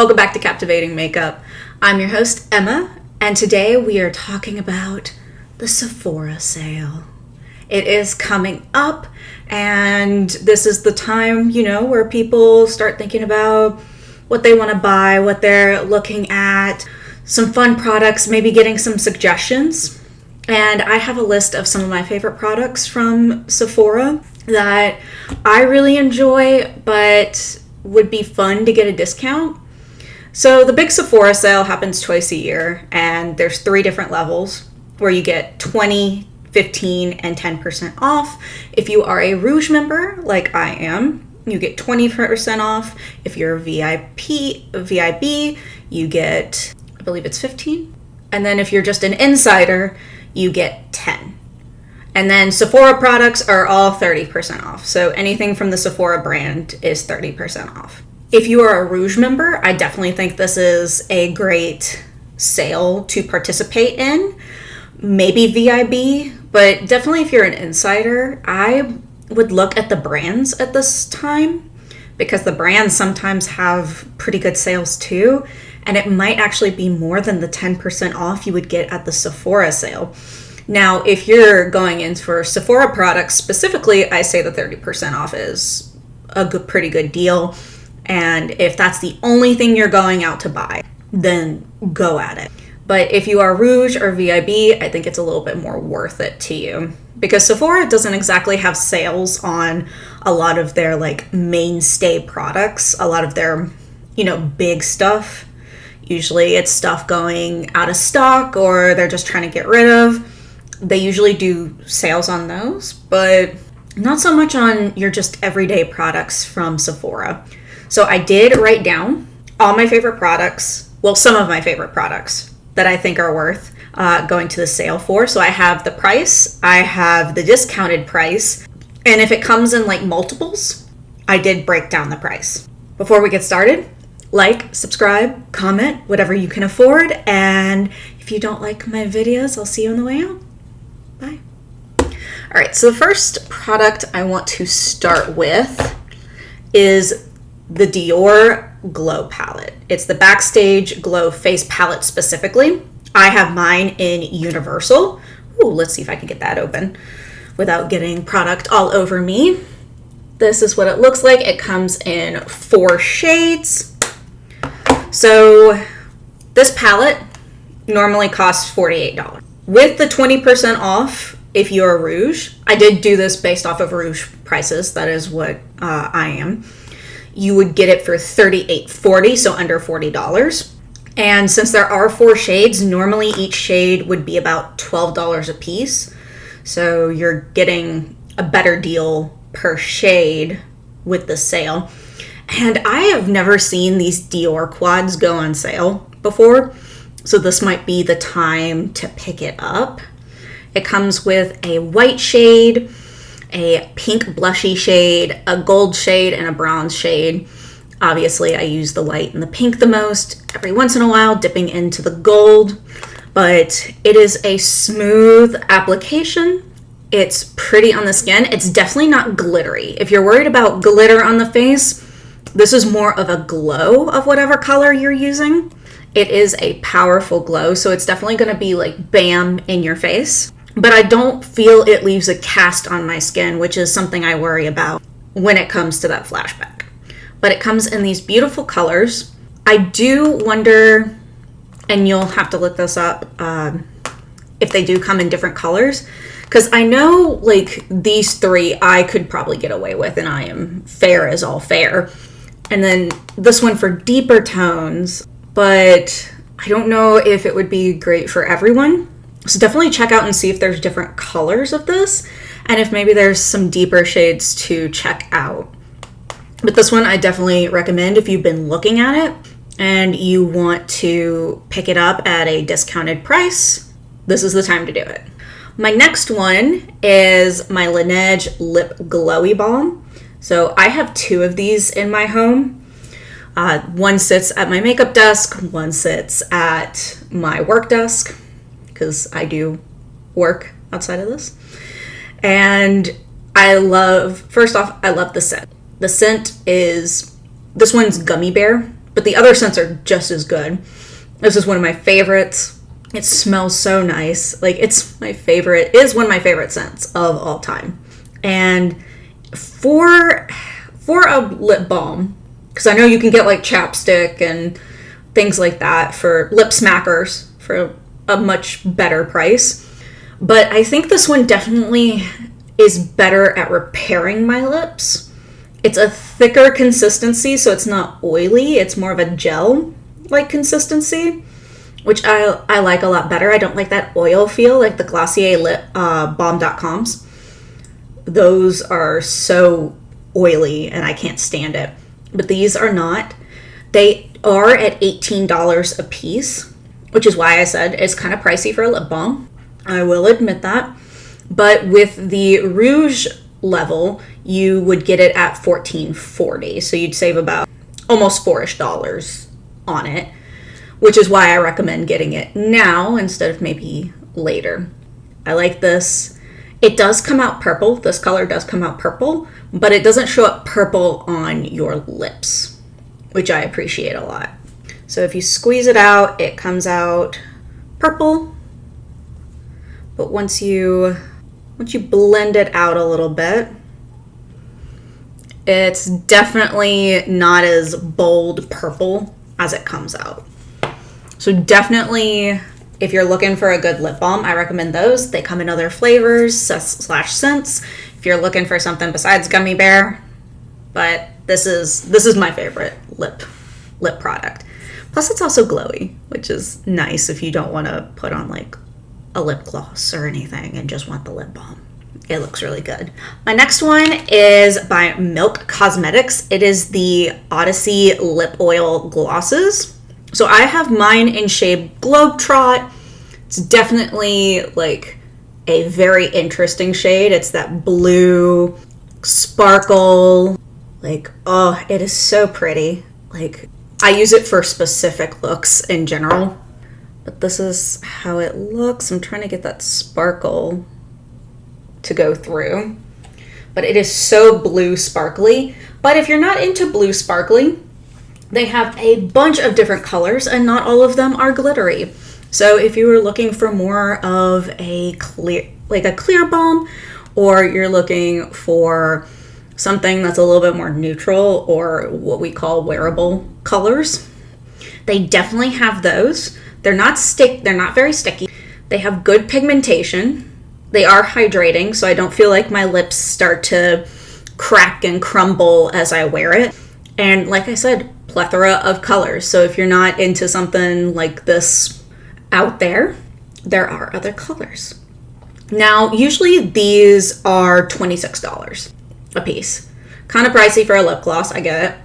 Welcome back to Captivating Makeup. I'm your host, Emma, and today we are talking about the Sephora sale. It is coming up, and this is the time, where people start thinking about what they want to buy, what they're looking at, some fun products, maybe getting some suggestions. And I have a list of some of my favorite products from Sephora that I really enjoy, but would be fun to get a discount. So the big Sephora sale happens twice a year, and there's 3 different levels where you get 20, 15, and 10% off. If you are a Rouge member, like I am, you get 20% off. If you're a VIB, you get, I believe it's 15. And then if you're just an insider, you get 10. And then Sephora products are all 30% off. So anything from the Sephora brand is 30% off. If you are a Rouge member, I definitely think this is a great sale to participate in. Maybe VIB, but definitely if you're an insider, I would look at the brands at this time because the brands sometimes have pretty good sales too. And it might actually be more than the 10% off you would get at the Sephora sale. Now, if you're going in for Sephora products specifically, I say the 30% off is a pretty good deal. And if that's the only thing you're going out to buy, then go at it. But if you are Rouge or VIB, I think it's a little bit more worth it to you. Because Sephora doesn't exactly have sales on a lot of their mainstay products, a lot of their, big stuff. Usually it's stuff going out of stock or they're just trying to get rid of. They usually do sales on those, but not so much on your just everyday products from Sephora. So I did write down all my favorite products, well, some of my favorite products that I think are worth going to the sale for. So I have the price, I have the discounted price, and if it comes in multiples, I did break down the price. Before we get started, like, subscribe, comment, whatever you can afford, and if you don't like my videos, I'll see you on the way out. Bye. All right, so the first product I want to start with is the Dior Glow Palette. It's the Backstage Glow Face Palette specifically. I have mine in Universal. Ooh, let's see if I can get that open without getting product all over me. This is what it looks like. It comes in 4 shades. So this palette normally costs $48. With the 20% off, if you're a Rouge, I did do this based off of Rouge prices. That is what I am. You would get it for $38.40, so under $40. And since there are 4 shades, normally each shade would be about $12 a piece. So you're getting a better deal per shade with the sale. And I have never seen these Dior quads go on sale before, so this might be the time to pick it up. It comes with a white shade, a pink blushy shade, a gold shade, and a bronze shade. Obviously, I use the white and the pink the most, every once in a while dipping into the gold, but it is a smooth application. It's pretty on the skin. It's definitely not glittery. If you're worried about glitter on the face, this is more of a glow of whatever color you're using. It is a powerful glow, so it's definitely going to be bam in your face. But I don't feel it leaves a cast on my skin, which is something I worry about when it comes to that flashback. But it comes in these beautiful colors. I do wonder, and you'll have to look this up, if they do come in different colors. Because I know these 3 I could probably get away with, and I am fair as all fair. And then this one for deeper tones, but I don't know if it would be great for everyone. So definitely check out and see if there's different colors of this, and if maybe there's some deeper shades to check out. But this one I definitely recommend if you've been looking at it and you want to pick it up at a discounted price. This is the time to do it. My next one is my Laneige Lip Glowy Balm. So I have 2 of these in my home. One sits at my makeup desk, one sits at my work desk, because I do work outside of this. And first off, I love the scent. The scent is, this one's Gummy Bear but the other scents are just as good. This is one of my favorites. It smells so nice. Like, it's my favorite, is one of my favorite scents of all time. And for a lip balm, because I know you can get like chapstick and things like that for lip smackers for a much better price. But I think this one definitely is better at repairing my lips. It's a thicker consistency, so it's not oily. It's more of a gel-like consistency, which I like a lot better. I don't like that oil feel like the Glossier lip balm.coms. Those are so oily and I can't stand it. But these are not. They are at $18 a piece, which is why I said it's kind of pricey for a lip balm. I will admit that. But with the rouge level, you would get it at $14.40. So you'd save about almost $4-ish on it, which is why I recommend getting it now instead of maybe later. I like this. It does come out purple. This color does come out purple, but it doesn't show up purple on your lips, which I appreciate a lot. So if you squeeze it out, it comes out purple. But once you blend it out a little bit, it's definitely not as bold purple as it comes out. So definitely, if you're looking for a good lip balm, I recommend those. They come in other flavors / scents. If you're looking for something besides gummy bear, but this is my favorite lip product. Plus, it's also glowy, which is nice if you don't want to put on like a lip gloss or anything and just want the lip balm. It looks really good. My next one is by Milk Cosmetics. It is the Odyssey Lip Oil Glosses. So I have mine in shade Globetrot. It's definitely like a very interesting shade. It's that blue sparkle. Like, oh, it is so pretty. Like, I use it for specific looks in general. But this is how it looks. I'm trying to get that sparkle to go through. But it is so blue sparkly. But if you're not into blue sparkly, they have a bunch of different colors and not all of them are glittery. So if you were looking for more of a clear balm, or you're looking for something that's a little bit more neutral or what we call wearable colors, they definitely have those. They're not very sticky. They have good pigmentation. They are hydrating, so I don't feel like my lips start to crack and crumble as I wear it. And like I said, plethora of colors. So if you're not into something like this out there are other colors. Now, usually these are $26 a piece. Kind of pricey for a lip gloss, I get it.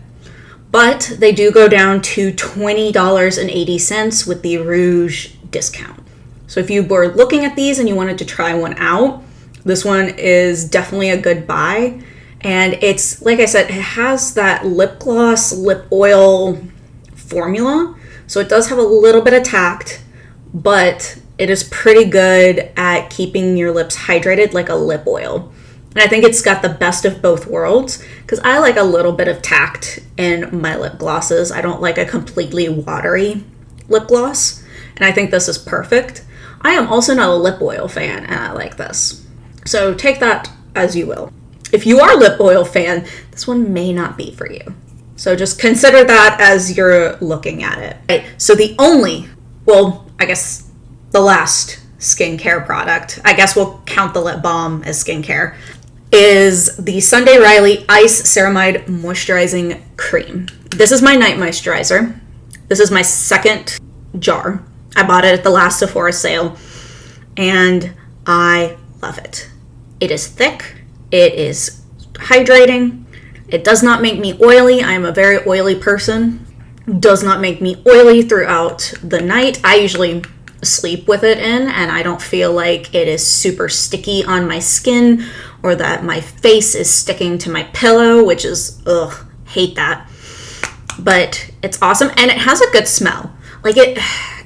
But they do go down to $20.80 with the Rouge discount. So if you were looking at these and you wanted to try one out, this one is definitely a good buy. And it's, like I said, it has that lip gloss, lip oil formula. So it does have a little bit of tact, but it is pretty good at keeping your lips hydrated like a lip oil. And I think it's got the best of both worlds because I like a little bit of tact in my lip glosses. I don't like a completely watery lip gloss. And I think this is perfect. I am also not a lip oil fan and I like this. So take that as you will. If you are a lip oil fan, this one may not be for you. So just consider that as you're looking at it. Right, so the last skincare product, I guess we'll count the lip balm as skincare, is the Sunday Riley Ice Ceramide Moisturizing Cream. This is my night moisturizer. This is my second jar. I bought it at the last Sephora sale and I love it. It is thick. It is hydrating. It does not make me oily. I am a very oily person. Does not make me oily throughout the night. I usually sleep with it in and I don't feel like it is super sticky on my skin or that my face is sticking to my pillow, which is, hate that. But it's awesome and it has a good smell. Like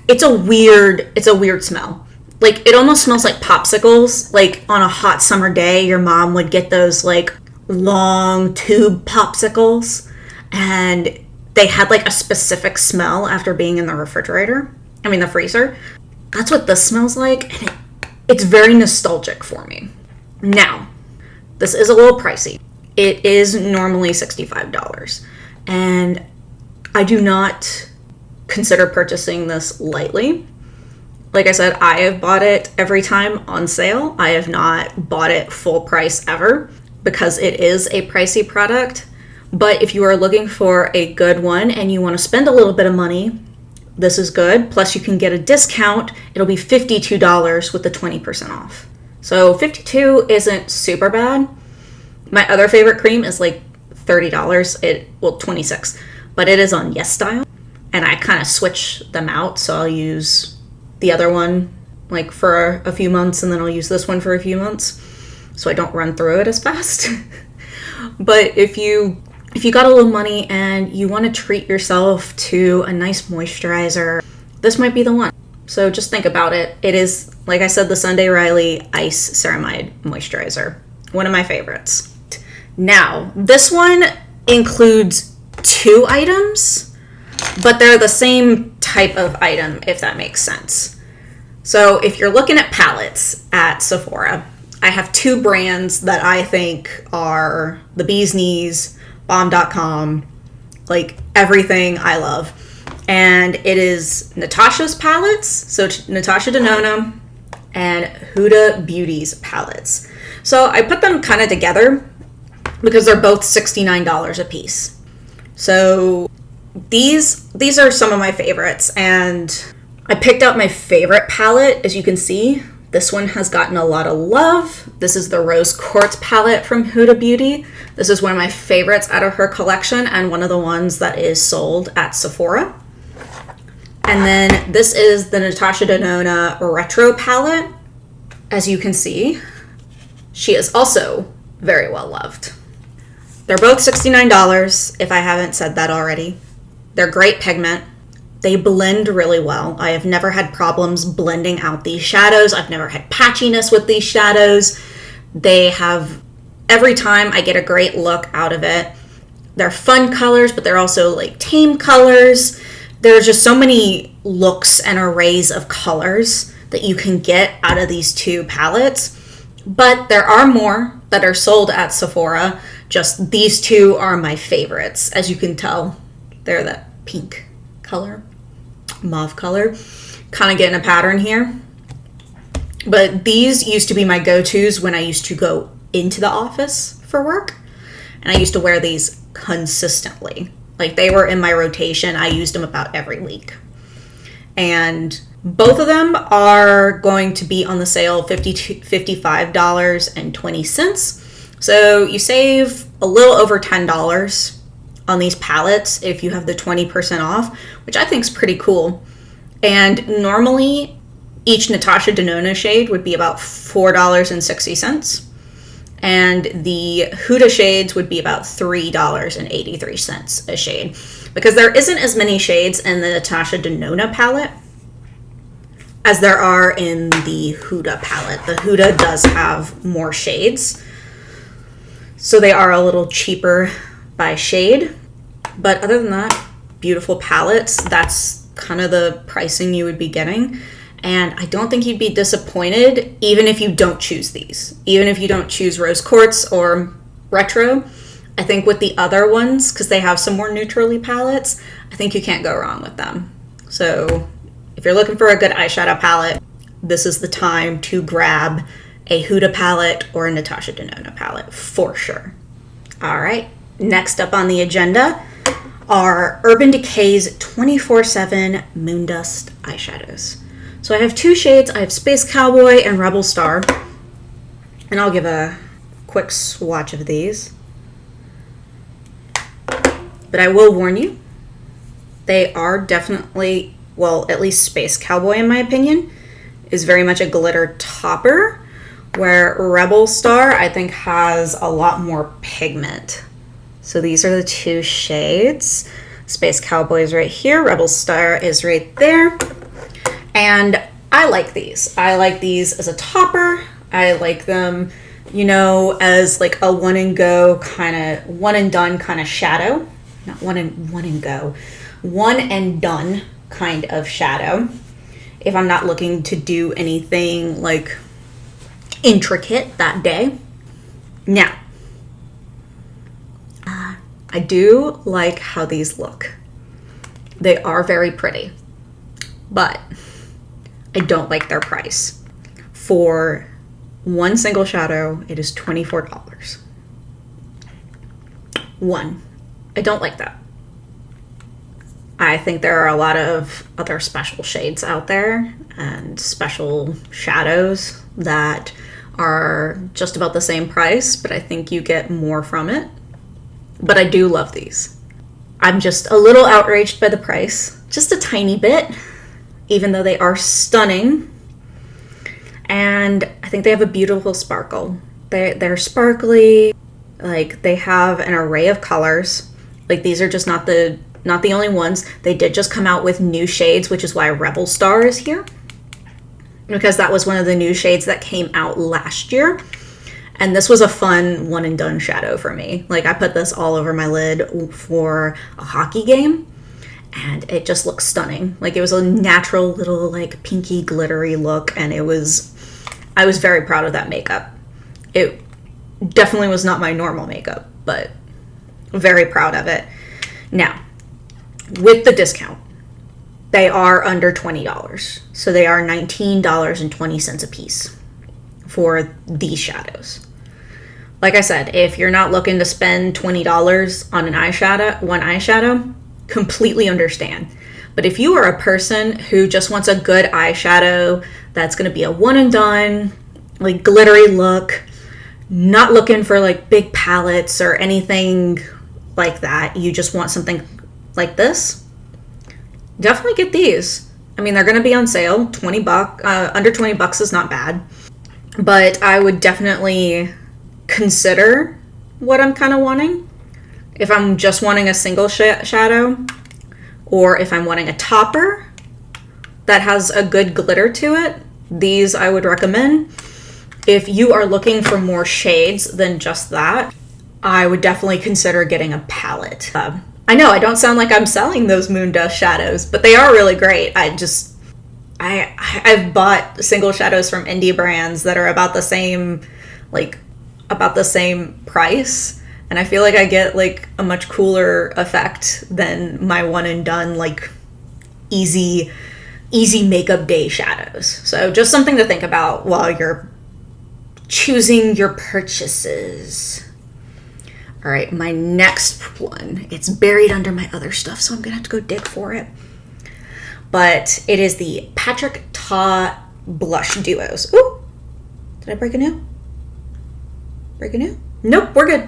it's a weird smell. Like, it almost smells like popsicles. Like, on a hot summer day, your mom would get those, like, long tube popsicles. And they had like a specific smell after being in the the freezer. That's what this smells like, and it's very nostalgic for me. Now, this is a little pricey. It is normally $65, and I do not consider purchasing this lightly. Like I said, I have bought it every time on sale. I have not bought it full price ever because it is a pricey product. But if you are looking for a good one and you want to spend a little bit of money, this is good. Plus you can get a discount. It'll be $52 with the 20% off. So $52 isn't super bad. My other favorite cream is like $30. $26, but it is on Yes Style. And I kind of switch them out. So I'll use the other one like for a few months, and then I'll use this one for a few months so I don't run through it as fast. But if you got a little money and you want to treat yourself to a nice moisturizer, this might be the one. So just think about it. It is, like I said, the Sunday Riley Ice Ceramide Moisturizer. One of my favorites. Now, this one includes 2 items, but they're the same type of item, if that makes sense. So if you're looking at palettes at Sephora, I have 2 brands that I think are the bee's knees, bomb.com, like everything I love. And it is Natasha's palettes, so Natasha Denona and Huda Beauty's palettes. So I put them kind of together because they're both $69 a piece. So these are some of my favorites, and I picked out my favorite palette. As you can see, this one has gotten a lot of love. This is the Rose Quartz palette from Huda Beauty. This is one of my favorites out of her collection and one of the ones that is sold at Sephora. And then this is the Natasha Denona Retro palette. As you can see, she is also very well loved. They're both $69, if I haven't said that already. They're great pigment. They blend really well. I have never had problems blending out these shadows. I've never had patchiness with these shadows. Every time I get a great look out of it. They're fun colors, but they're also like tame colors. There's just so many looks and arrays of colors that you can get out of these 2 palettes. But there are more that are sold at Sephora. Just these 2 are my favorites. As you can tell, they're that pink color, mauve color. Kind of getting a pattern here. But these used to be my go-tos when I used to go into the office for work. And I used to wear these consistently. Like, they were in my rotation. I used them about every week. And both of them are going to be on the sale $55.20. So you save a little over $10 on these palettes if you have the 20% off, which I think is pretty cool. And normally each Natasha Denona shade would be about $4.60. And the Huda shades would be about $3.83 a shade. Because there isn't as many shades in the Natasha Denona palette as there are in the Huda palette. The Huda does have more shades, so they are a little cheaper by shade. But other than that, beautiful palettes. That's kind of the pricing you would be getting. And I don't think you'd be disappointed even if you don't choose these. Even if you don't choose Rose Quartz or Retro. I think with the other ones, because they have some more neutrally palettes, I think you can't go wrong with them. So if you're looking for a good eyeshadow palette, this is the time to grab a Huda palette or a Natasha Denona palette for sure. All right, next up on the agenda are Urban Decay's 24/7 Moondust eyeshadows. So I have 2 shades. I have Space Cowboy and Rebel Star. And I'll give a quick swatch of these. But I will warn you, they are definitely, well, at least Space Cowboy, in my opinion, is very much a glitter topper, where Rebel Star, I think, has a lot more pigment. So these are the 2 shades. Space Cowboy is right here. Rebel Star is right there. And I like these. I like these as a topper. I like them, you know, as like a one and done kind of shadow. not one and go, one and done kind of shadow. If I'm not looking to do anything like intricate that day. Now, I do like how these look. They are very pretty, but I don't like their price. For one single shadow, it is $24. One, I don't like that. I think there are a lot of other special shades out there and special shadows that are just about the same price, but I think you get more from it. But I do love these. I'm just a little outraged by the price, just a tiny bit, even though they are stunning. And I think they have a beautiful sparkle. They're sparkly, like they have an array of colors. Like these are just not the only ones. They did just come out with new shades, which is why Rebel Star is here, because that was one of the new shades that came out last year. And this was a fun one and done shadow for me. Like I put this all over my lid for a hockey game and it just looks stunning. Like it was a natural little like pinky glittery look, and I was very proud of that makeup. It definitely was not my normal makeup, but very proud of it. Now, with the discount, they are under $20. So they are $19.20 a piece for these shadows. Like I said, if you're not looking to spend $20 on one eyeshadow, completely understand. But if you are a person who just wants a good eyeshadow that's going to be a one and done, like glittery look, not looking for like big palettes or anything like that, you just want something like this, definitely get these. I mean, they're going to be on sale. $20, under $20 is not bad. But I would definitely consider what I'm kind of wanting. If I'm just wanting a single shadow, or if I'm wanting a topper that has a good glitter to it, these I would recommend. If you are looking for more shades than just that, I would definitely consider getting a palette. I know I don't sound like I'm selling those moon dust shadows, but they are really great. I've bought single shadows from indie brands that are about the same price, and I feel like I get like a much cooler effect than my one and done like easy makeup day shadows. So just something to think about while you're choosing your purchases. All right, my next one, it's buried under my other stuff, so I'm gonna have to go dig for it. But it is the Patrick Ta Blush Duos. Ooh, did I break a nail? Break a nail? Nope, we're good.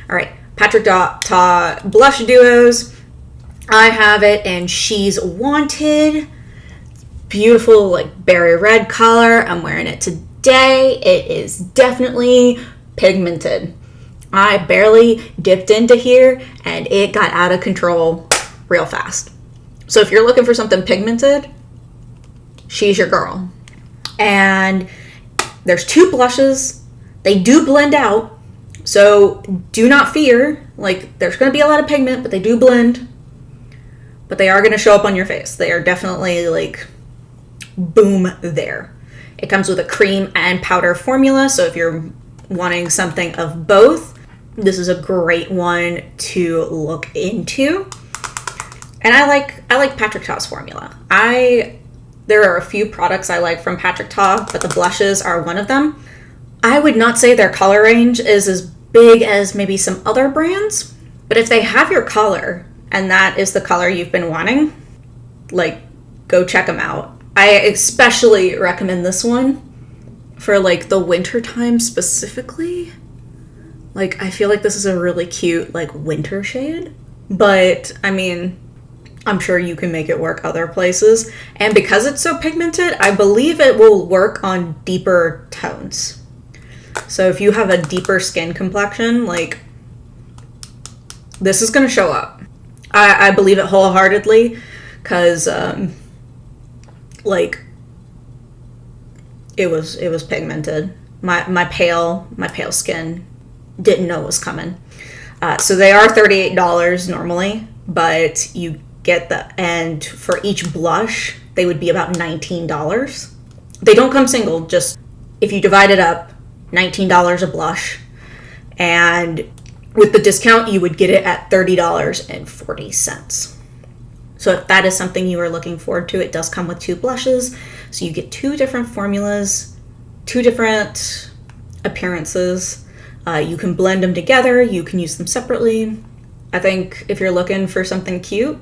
All right, Patrick Ta Blush Duos. I have it in She's Wanted. Beautiful, like berry red color. I'm wearing it today. It is definitely pigmented. I barely dipped into here and it got out of control real fast. So if you're looking for something pigmented, she's your girl. And there's two blushes. They do blend out. So do not fear. Like there's going to be a lot of pigment, but they do blend. But they are going to show up on your face. They are definitely like boom there. It comes with a cream and powder formula. So if you're wanting something of both, this is a great one to look into. And I like Patrick Ta's formula. There are a few products I like from Patrick Ta, but the blushes are one of them. I would not say their color range is as big as maybe some other brands, but if they have your color and that is the color you've been wanting, like go check them out. I especially recommend this one for like the winter time specifically. Like I feel like this is a really cute like winter shade, but I mean, I'm sure you can make it work other places. And because it's so pigmented, I believe it will work on deeper tones. So if you have a deeper skin complexion, like this is going to show up. I believe it wholeheartedly because like it was pigmented. My pale skin didn't know it was coming. So they are $38 normally, but you get and for each blush, they would be about $19. They don't come single, just if you divide it up, $19 a blush. And with the discount, you would get it at $30.40. So if that is something you are looking forward to, it does come with 2 blushes. So you get 2 different formulas, 2 different appearances. You can blend them together. You can use them separately. I think if you're looking for something cute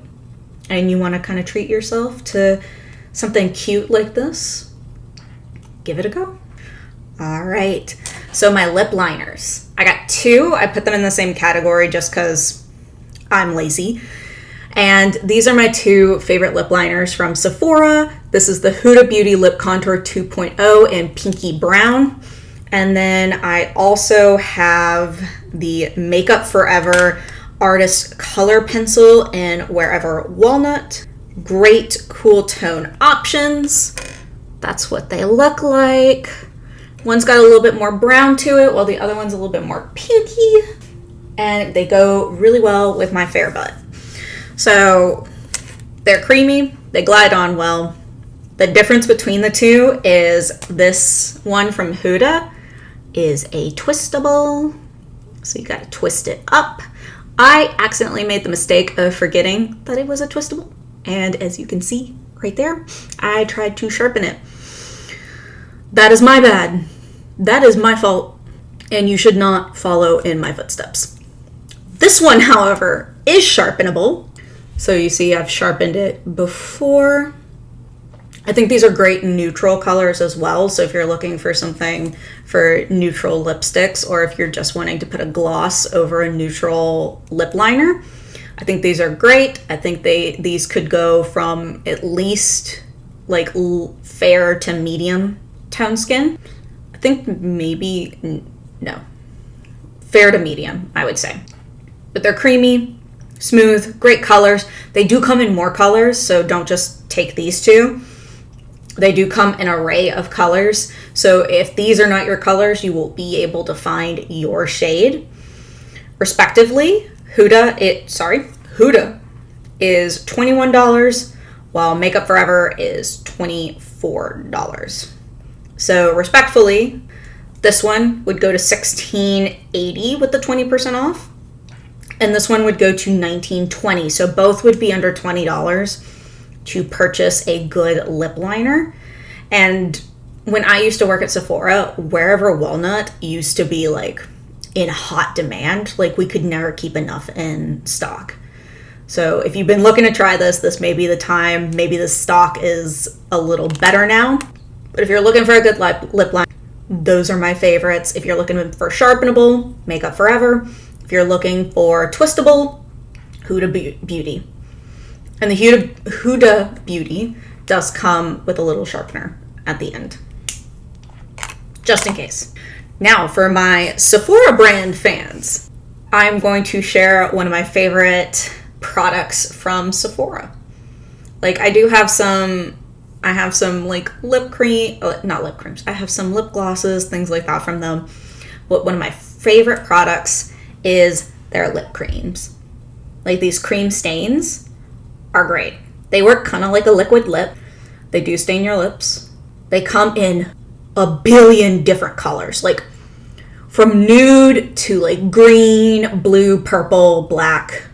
and you want to kind of treat yourself to something cute like this, give it a go. All right. So my lip liners. I got 2. I put them in the same category just because I'm lazy. And these are my 2 favorite lip liners from Sephora. This is the Huda Beauty Lip Contour 2.0 in Pinky Brown. And then I also have the Makeup Forever Artist Color Pencil in Wherever Walnut. Great cool tone options. That's what they look like. One's got a little bit more brown to it, while the other one's a little bit more pinky. And they go really well with my fair butt. So they're creamy, they glide on well. The difference between the 2 is this one from Huda is a twistable. So you gotta twist it up. I accidentally made the mistake of forgetting that it was a twistable. And as you can see right there, I tried to sharpen it. That is my bad. That is my fault. And you should not follow in my footsteps. This one, however, is sharpenable. So you see I've sharpened it before. I think these are great neutral colors as well. So if you're looking for something for neutral lipsticks, or if you're just wanting to put a gloss over a neutral lip liner, I think these are great. I think these could go from at least like fair to medium tone skin. I think maybe, no, fair to medium, I would say. But they're creamy, smooth, great colors. They do come in more colors, so don't just take these 2. They do come in an array of colors. So if these are not your colors, you will be able to find your shade. Respectively, Huda is $21, while Makeup Forever is $24. So respectfully, this one would go to $16.80 with the 20% off. And this one would go to $19.20. So both would be under $20 to purchase a good lip liner. And when I used to work at Sephora, Wherever Walnut used to be like in hot demand. Like we could never keep enough in stock. So if you've been looking to try this, this may be the time. Maybe the stock is a little better now. But if you're looking for a good lip liner, those are my favorites. If you're looking for sharpenable, Makeup Forever. If you're looking for twistable, Huda Beauty. And the Huda Beauty does come with a little sharpener at the end, just in case. Now for my Sephora brand fans, I'm going to share one of my favorite products from Sephora. Like I have some like lip cream, not lip creams. I have some lip glosses, things like that from them. But one of my favorite products is their lip creams. Like these cream stains are great. They work kind of like a liquid lip. They do stain your lips. They come in a billion different colors, like from nude to like green, blue, purple, black.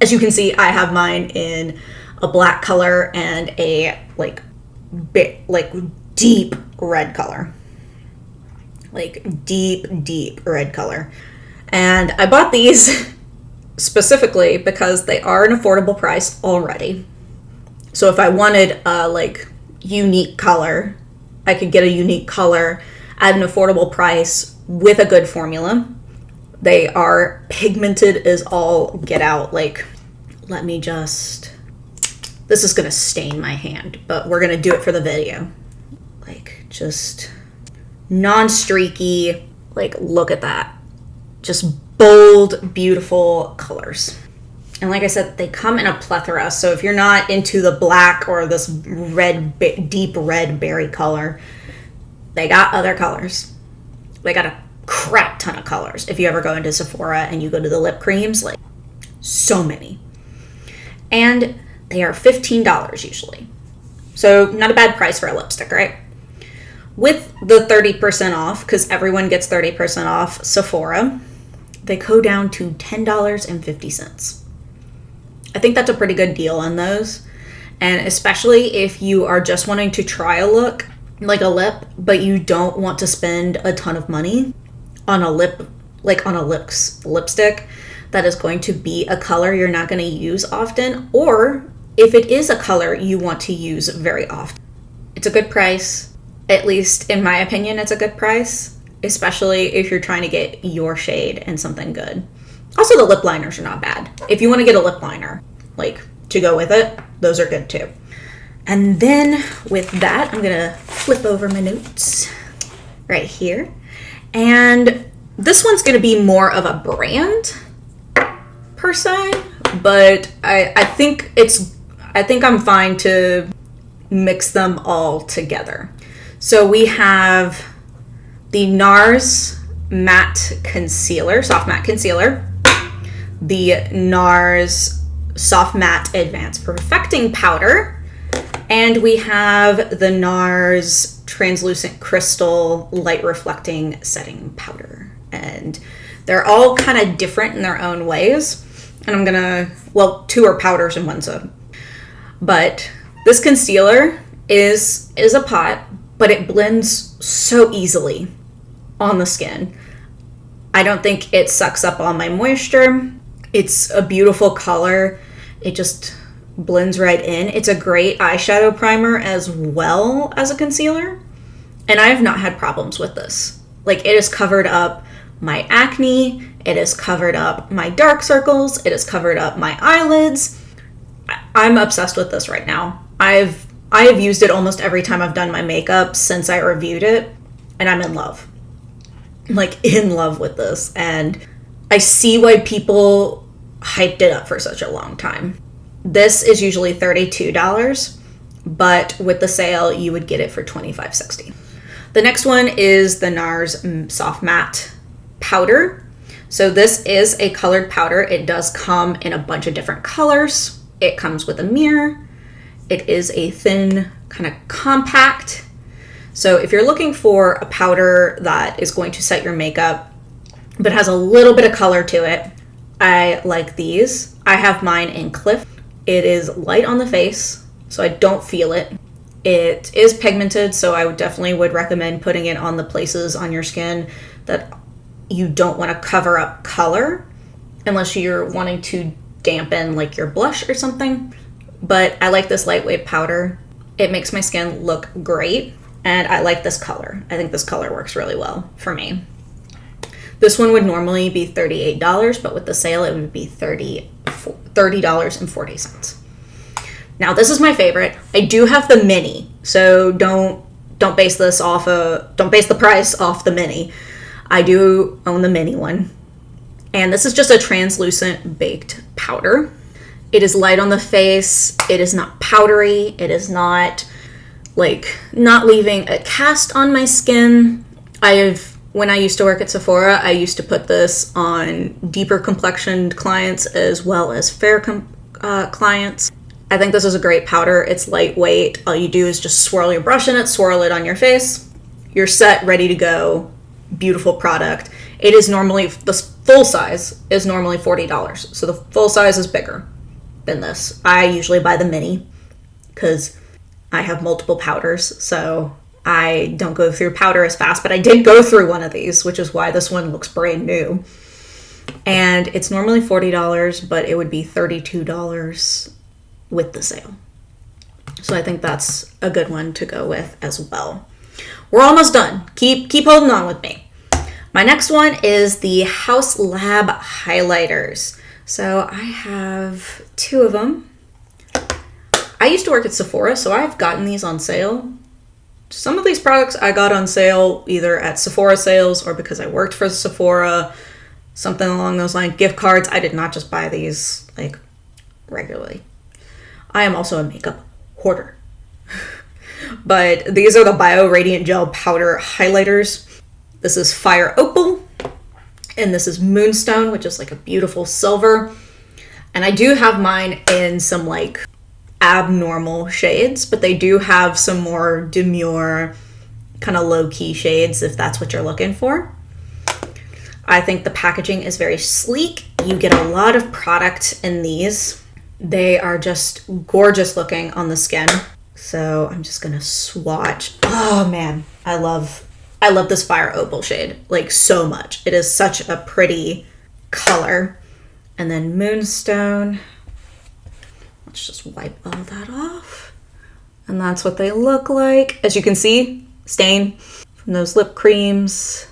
As you can see, I have mine in a black color and a like deep red color. Like deep red color. And I bought these specifically because they are an affordable price already. So if I wanted a like unique color, I could get a unique color at an affordable price with a good formula. They are pigmented as all get out. Like, let me just, this is gonna stain my hand, but we're gonna do it for the video. Like, just non-streaky, like, look at that. Just bold, beautiful colors. And like I said, they come in a plethora. So if you're not into the black or this red, deep red berry color, they got other colors. They got crap ton of colors. If you ever go into Sephora and you go to the lip creams, like so many. And they are $15 usually. So not a bad price for a lipstick, right? With the 30% off, because everyone gets 30% off Sephora, they go down to $10.50. I think that's a pretty good deal on those. And especially if you are just wanting to try a look, like a lip, but you don't want to spend a ton of money on a lip, like on a lipstick that is going to be a color you're not going to use often, or if it is a color you want to use very often. It's a good price. At least in my opinion, it's a good price, especially if you're trying to get your shade and something good. Also, the lip liners are not bad. If you want to get a lip liner, like to go with it, those are good too. And then with that, I'm gonna flip over my notes right here. And this one's gonna be more of a brand per se, but I think I'm fine to mix them all together. So we have the NARS Matte Concealer, Soft Matte Concealer, the NARS Soft Matte Advanced Perfecting Powder, and we have the NARS Translucent Crystal Light Reflecting Setting Powder. And they're all kind of different in their own ways. And I'm gonna, well, two are powders and one's a, but this concealer is a pot, but it blends so easily on the skin. I don't think it sucks up all my moisture. It's a beautiful color. It just blends right in. It's a great eyeshadow primer as well as a concealer. And I have not had problems with this. Like, it has covered up my acne. It has covered up my dark circles. It has covered up my eyelids. I'm obsessed with this right now. I have used it almost every time I've done my makeup since I reviewed it, and I'm in love. Like, in love with this. And I see why people hyped it up for such a long time. This is usually $32, but with the sale, you would get it for $25.60. The next one is the NARS Soft Matte Powder. So this is a colored powder. It does come in a bunch of different colors. It comes with a mirror. It is a thin, kind of compact. So if you're looking for a powder that is going to set your makeup, but has a little bit of color to it, I like these. I have mine in Cliff. It is light on the face, so I don't feel it. It is pigmented, so I definitely would recommend putting it on the places on your skin that you don't want to cover up color, unless you're wanting to dampen like your blush or something. But I like this lightweight powder. It makes my skin look great, and I like this color. I think this color works really well for me. This one would normally be $38, but with the sale, it would be $30.40. Now, this is my favorite. I do have the mini, so don't base the price off the mini. I do own the mini one. And this is just a translucent baked powder. It is light on the face. It is not powdery. It is not leaving a cast on my skin. When I used to work at Sephora, I used to put this on deeper complexioned clients as well as fair clients. I think this is a great powder. It's lightweight. All you do is just swirl your brush in it, swirl it on your face. You're set, ready to go. Beautiful product. It is normally, the full size is normally $40. So the full size is bigger than this. I usually buy the mini because I have multiple powders, so I don't go through powder as fast, but I did go through one of these, which is why this one looks brand new. And it's normally $40, but it would be $32 with the sale. So I think that's a good one to go with as well. We're almost done. Keep holding on with me. My next one is the House Lab highlighters. So I have two of them. I used to work at Sephora, so I've gotten these on sale. Some of these products I got on sale either at Sephora sales or because I worked for Sephora, something along those lines. Gift cards. I did not just buy these like regularly. I am also a makeup hoarder. But these are the Bio Radiant Gel Powder Highlighters. This is Fire Opal, and this is Moonstone, which is like a beautiful silver. And I do have mine in some like abnormal shades, but they do have some more demure, kind of low-key shades if that's what you're looking for. I think the packaging is very sleek. You get a lot of product in these. They are just gorgeous looking on the skin. So I'm just gonna swatch. Oh man, I love this Fire Opal shade like so much. It is such a pretty color. And then Moonstone. Let's just wipe all that off. And that's what they look like. As you can see, stain from those lip creams.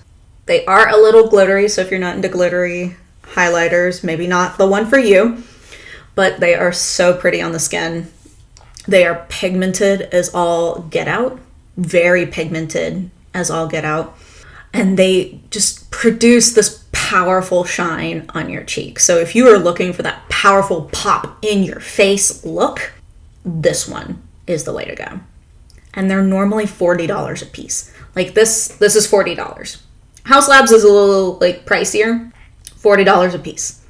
They are a little glittery, so if you're not into glittery highlighters, maybe not the one for you, but they are so pretty on the skin. They are pigmented as all get out, very pigmented as all get out, and they just produce this powerful shine on your cheek. So if you are looking for that powerful pop in your face look, this one is the way to go. And they're normally $40 a piece. Like this is $40. House Labs is a little like pricier, $40 a piece.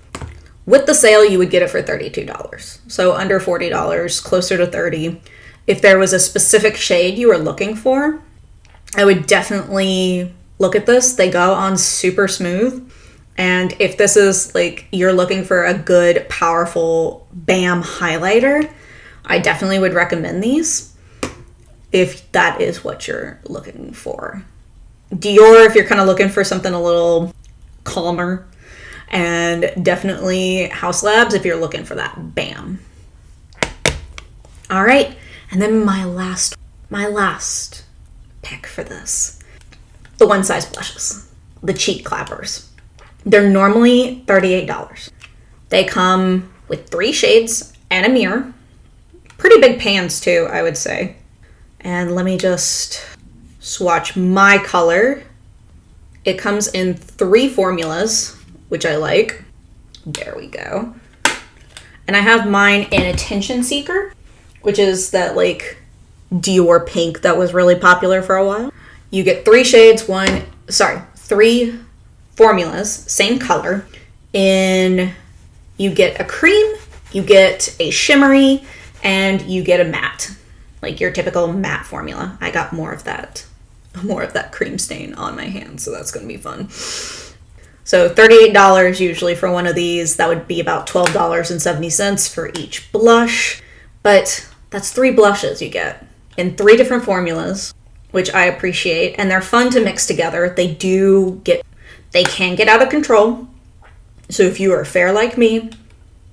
With the sale, you would get it for $32. So under $40, closer to $30. If there was a specific shade you were looking for, I would definitely look at this. They go on super smooth. And if this is like you're looking for a good, powerful BAM highlighter, I definitely would recommend these if that is what you're looking for. Dior, if you're kind of looking for something a little calmer, and definitely House Labs if you're looking for that BAM. All right, and then my last pick for this, the one size blushes, the cheek clappers. They're normally $38. They come with 3 shades and a mirror, pretty big pans too, I would say. And let me just swatch my color. It comes in 3 formulas, which I like. There we go. And I have mine in Attention Seeker, which is that like Dior pink that was really popular for a while. You get 3 shades, 3 formulas, same color. You get a cream, you get a shimmery, and you get a matte, like your typical matte formula. I got more of that cream stain on my hands, so that's gonna be fun. So $38 usually for one of these. That would be about $12.70 for each blush, but that's 3 blushes you get in 3 different formulas, which I appreciate, and they're fun to mix together. They can get out of control. So if you are fair like me,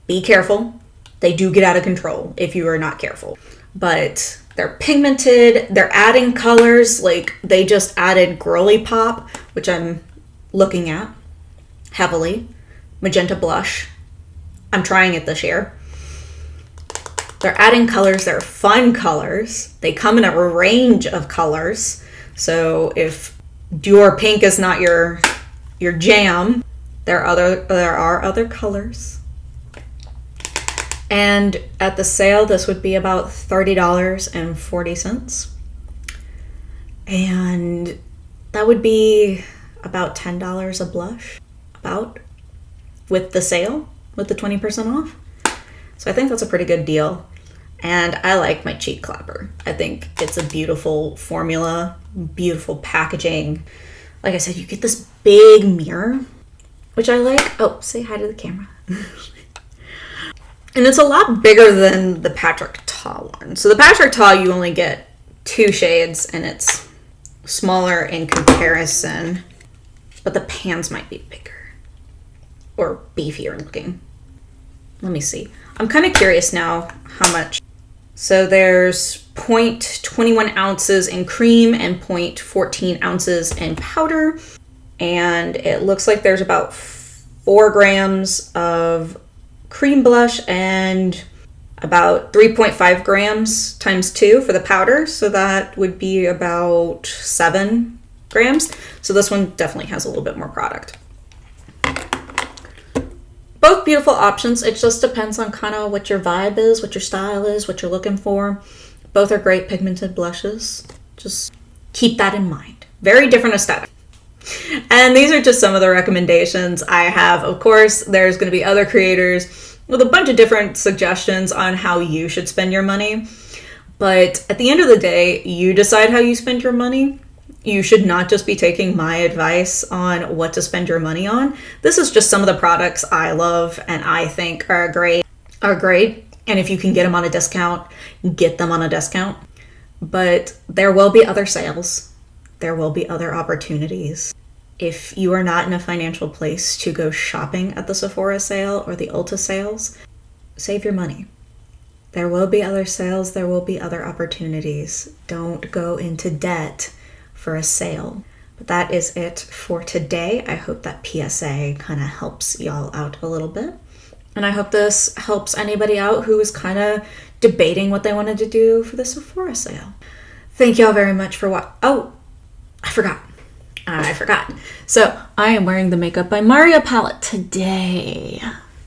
be careful. They do get out of control if you are not careful. But they're pigmented, they're adding colors, like they just added Girly Pop, which I'm looking at heavily. Magenta blush. I'm trying it this year. They're adding colors, they're fun colors. They come in a range of colors. So if Dior pink is not your jam, there are other colors. And at the sale, this would be about $30.40. And that would be about $10 a blush, about, with the sale, with the 20% off. So I think that's a pretty good deal. And I like my cheek clapper. I think it's a beautiful formula, beautiful packaging. Like I said, you get this big mirror, which I like. Oh, say hi to the camera. And it's a lot bigger than the Patrick Ta one. So the Patrick Ta, you only get 2 shades and it's smaller in comparison, but the pans might be bigger or beefier looking. Let me see. I'm kind of curious now how much. So there's 0.21 ounces in cream and 0.14 ounces in powder. And it looks like there's about 4 grams of cream blush and about 3.5 grams times 2 for the powder. So that would be about 7 grams. So this one definitely has a little bit more product. Both beautiful options. It just depends on kind of what your vibe is, what your style is, what you're looking for. Both are great pigmented blushes. Just keep that in mind. Very different aesthetic. And these are just some of the recommendations I have. Of course, there's going to be other creators with a bunch of different suggestions on how you should spend your money. But at the end of the day, you decide how you spend your money. You should not just be taking my advice on what to spend your money on. This is just some of the products I love and I think are great. And if you can get them on a discount, get them on a discount. But there will be other sales. There will be other opportunities. If you are not in a financial place to go shopping at the Sephora sale or the Ulta sales, save your money. There will be other sales. There will be other opportunities. Don't go into debt for a sale. But that is it for today. I hope that PSA kind of helps y'all out a little bit. And I hope this helps anybody out who is kind of debating what they wanted to do for the Sephora sale. Thank y'all very much for watching. Oh, I forgot. So I am wearing the Makeup by Mario palette today.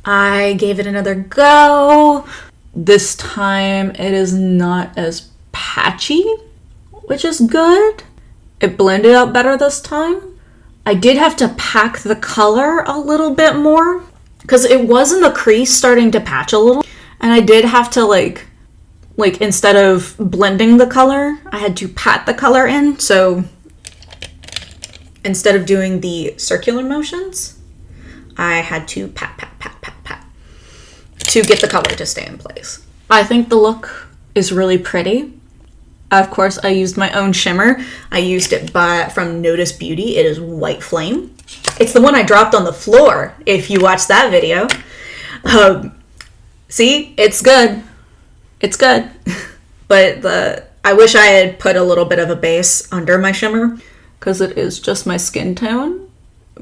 I gave it another go. This time it is not as patchy, which is good. It blended out better this time. I did have to pack the color a little bit more because it was in the crease starting to patch a little. And I did have to like instead of blending the color, I had to pat the color in. So instead of doing the circular motions, I had to pat to get the color to stay in place. I think the look is really pretty. Of course, I used my own shimmer. I used it from Notyce Beauty. It is White Flame. It's the one I dropped on the floor, if you watched that video. See, it's good. It's good. But I wish I had put a little bit of a base under my shimmer because it is just my skin tone.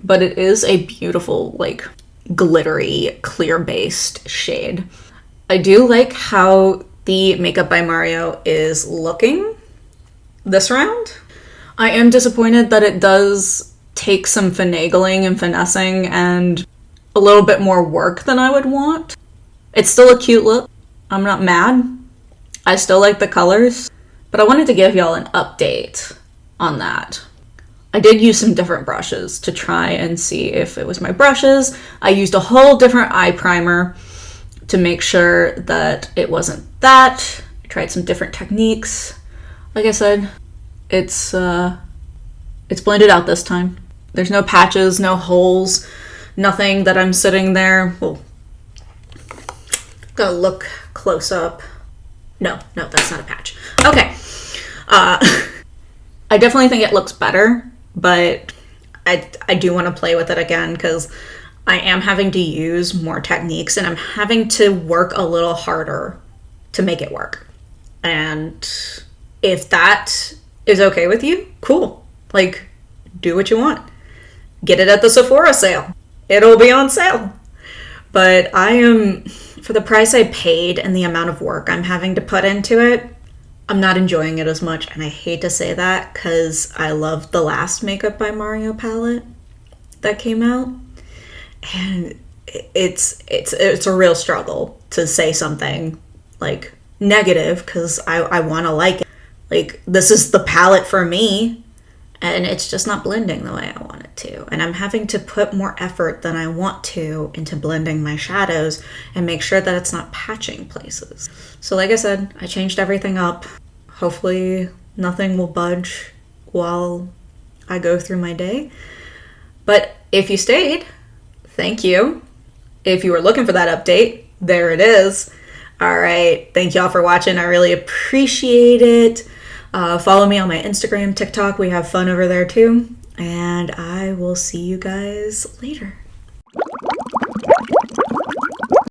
But it is a beautiful, like, glittery, clear-based shade. I do like how the Makeup by Mario is looking this round. I am disappointed that it does take some finagling and finessing and a little bit more work than I would want. It's still a cute look. I'm not mad. I still like the colors, but I wanted to give y'all an update on that. I did use some different brushes to try and see if it was my brushes. I used a whole different eye primer to make sure that it wasn't that. I tried some different techniques. Like I said, it's blended out this time. There's no patches, no holes, nothing that I'm sitting there. Well, gotta look close up. No, that's not a patch. Okay. I definitely think it looks better, but I do want to play with it again because I am having to use more techniques and I'm having to work a little harder to make it work. And if that is okay with you, cool. Like, do what you want. Get it at the Sephora sale. It'll be on sale. But for the price I paid and the amount of work I'm having to put into it, I'm not enjoying it as much. And I hate to say that because I loved the last Makeup by Mario palette that came out. And it's a real struggle to say something like negative because I want to like it. Like, this is the palette for me and it's just not blending the way I want it to. And I'm having to put more effort than I want to into blending my shadows and make sure that it's not patching places. So like I said, I changed everything up. Hopefully nothing will budge while I go through my day. But if you stayed, thank you. If you were looking for that update, there it is. All right. Thank y'all for watching. I really appreciate it. Follow me on my Instagram, TikTok. We have fun over there too. And I will see you guys later.